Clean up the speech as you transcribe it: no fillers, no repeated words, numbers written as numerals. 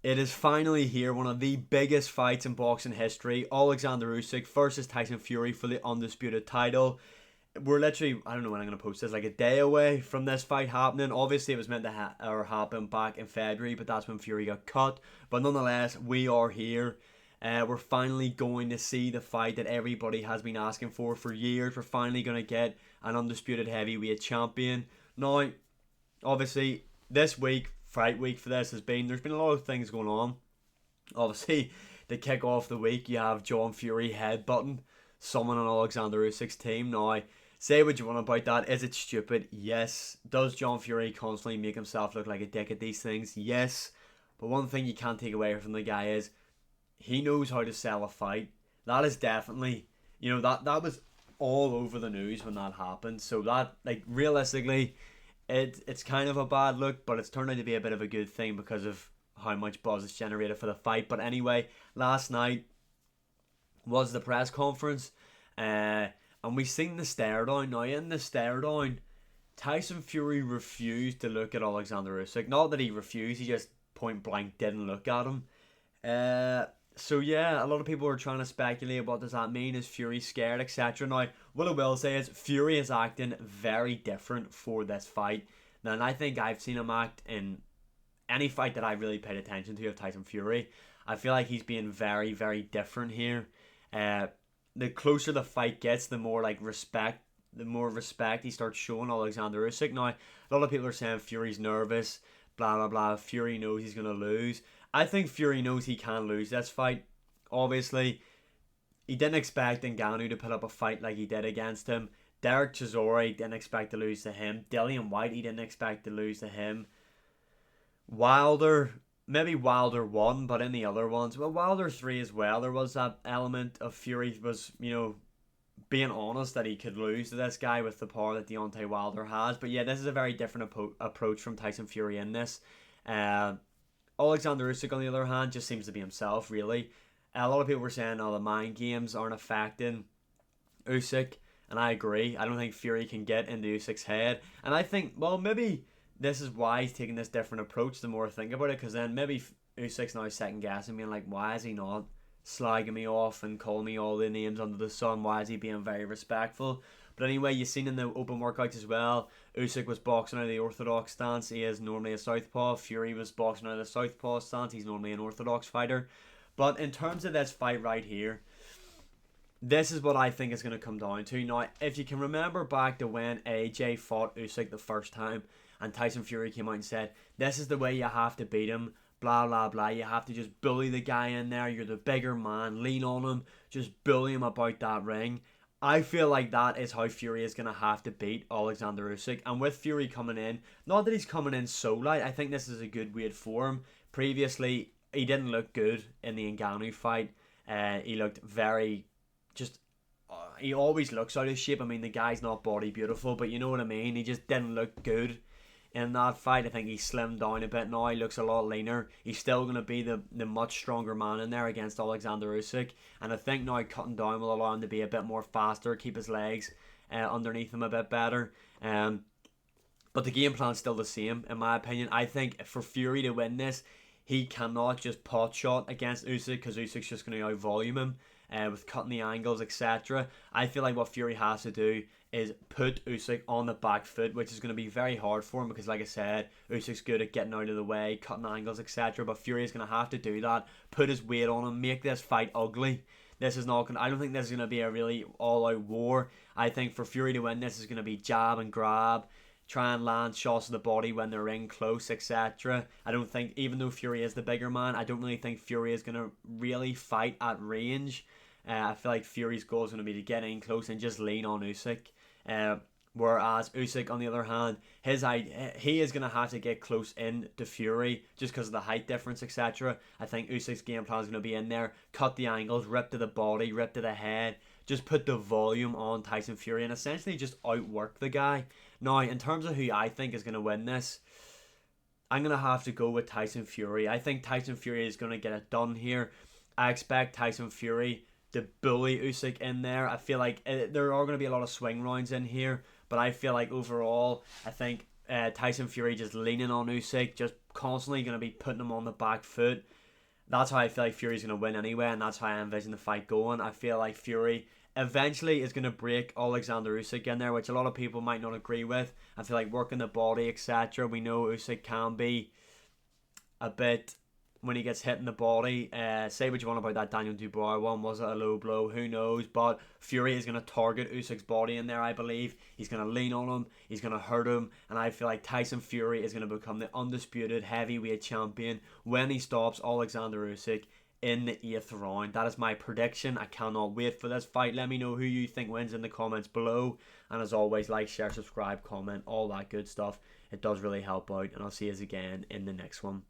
It is finally here, one of the biggest fights in boxing history. Alexander Usyk versus Tyson Fury for the undisputed title. We're literally, I don't know when I'm going to post this, like a day away from this fight happening. Obviously, it was meant to happen back in February, but that's when Fury got cut. But nonetheless, we are here. We're finally going to see the fight that everybody has been asking for years. We're finally going to get an undisputed heavyweight champion. Now, obviously, this week, fight week for this there's been a lot of things going on. Obviously, to kick off the week, you have John Fury headbutting someone on Alexander Usyk's team. Now, say what you want about that. Is it stupid? Yes. Does John Fury constantly make himself look like a dick at these things? Yes. But one thing you can't take away from the guy is he knows how to sell a fight. That is definitely, that was all over the news when that happened. So that, like, realistically, it's kind of a bad look, but it's turned out to be a bit of a good thing because of how much buzz it's generated for the fight. But anyway, last night was the press conference, and we seen the stare down. Now, in the stare down, Tyson Fury refused to look at Alexander Usyk. Not that he refused, he just point blank didn't look at him. So yeah, a lot of people are trying to speculate what does that mean. Is Fury scared, etc. Now, what I will say is Fury is acting very different for this fight. Now, and I think I've seen him act in any fight that I've really paid attention to of Tyson Fury. I feel like he's being very, very different here. The closer the fight gets, the more respect he starts showing Alexander Usyk. Now, a lot of people are saying Fury's nervous, blah blah blah. Fury knows he's gonna lose. I think Fury knows he can lose this fight. Obviously, he didn't expect Ngannou to put up a fight like he did against him. Derek Chisora didn't expect to lose to him. Dillian White, he didn't expect to lose to him. Wilder, maybe Wilder 1, but in the other ones, well, Wilder 3 as well, there was that element of Fury was, being honest that he could lose to this guy with the power that Deontay Wilder has. But yeah, this is a very different approach from Tyson Fury in this. Alexander Usyk, on the other hand, just seems to be himself, really. A lot of people were saying, the mind games aren't affecting Usyk, and I agree. I don't think Fury can get into Usyk's head. And I think, well, maybe this is why he's taking this different approach the more I think about it, because then maybe Usyk's now second guessing, being like, why is he not slagging me off and calling me all the names under the sun? Why is he being very respectful? But anyway, you've seen in the open workouts as well, Usyk was boxing out of the orthodox stance. He is normally a southpaw. Fury was boxing out of the southpaw stance. He's normally an orthodox fighter. But in terms of this fight right here, this is what I think is going to come down to. Now, if you can remember back to when AJ fought Usyk the first time, and Tyson Fury came out and said, this is the way you have to beat him, blah blah blah, you have to just bully the guy in there, you're the bigger man, lean on him, just bully him about that ring. I feel like that is how Fury is going to have to beat Alexander Usyk. And with Fury coming in, not that he's coming in so light, I think this is a good weight for him. Previously, he didn't look good in the Ngannou fight. He looked very, he always looks out of shape. I mean, the guy's not body beautiful, but you know what I mean? He just didn't look good in that fight. I think he slimmed down a bit now. He looks a lot leaner. He's still going to be the much stronger man in there against Alexander Usyk. And I think now cutting down will allow him to be a bit more faster, keep his legs underneath him a bit better. But the game plan's still the same, in my opinion. I think for Fury to win this, he cannot just pot shot against Usyk, because Usyk's just going to out-volume him with cutting the angles, etc. I feel like what Fury has to do is put Usyk on the back foot, which is going to be very hard for him because, like I said, Usyk's good at getting out of the way, cutting angles, etc. But Fury is going to have to do that, put his weight on him, make this fight ugly. This is not going. I don't think this is going to be a really all-out war. I think for Fury to win, this is going to be jab and grab, try and land shots to the body when they're in close, etc. I don't think, even though Fury is the bigger man, I don't really think Fury is going to really fight at range. I feel like Fury's goal is going to be to get in close and just lean on Usyk. Whereas Usyk, on the other hand, he is going to have to get close in to Fury just because of the height difference, etc. I think Usyk's game plan is going to be in there, cut the angles, rip to the body, rip to the head, just put the volume on Tyson Fury and essentially just outwork the guy. Now, in terms of who I think is going to win this, I'm going to have to go with Tyson Fury. I think Tyson Fury is going to get it done here. I expect Tyson Fury to bully Usyk in there. I feel like there are going to be a lot of swing rounds in here, but I feel like overall, I think Tyson Fury just leaning on Usyk, just constantly going to be putting him on the back foot. That's how I feel like Fury's going to win anyway, and that's how I envision the fight going. I feel like Fury eventually is going to break Alexander Usyk in there, which a lot of people might not agree with. I feel like working the body, etc. We know Usyk can be a bit when he gets hit in the body. Say what you want about that Daniel Dubois one. Was it a low blow? Who knows? But Fury is going to target Usyk's body in there, I believe. He's going to lean on him. He's going to hurt him. And I feel like Tyson Fury is going to become the undisputed heavyweight champion when he stops Alexander Usyk in the 8th round. That is my prediction. I cannot wait for this fight. Let me know who you think wins in the comments below. And as always, like, share, subscribe, comment, all that good stuff. It does really help out. And I'll see you again in the next one.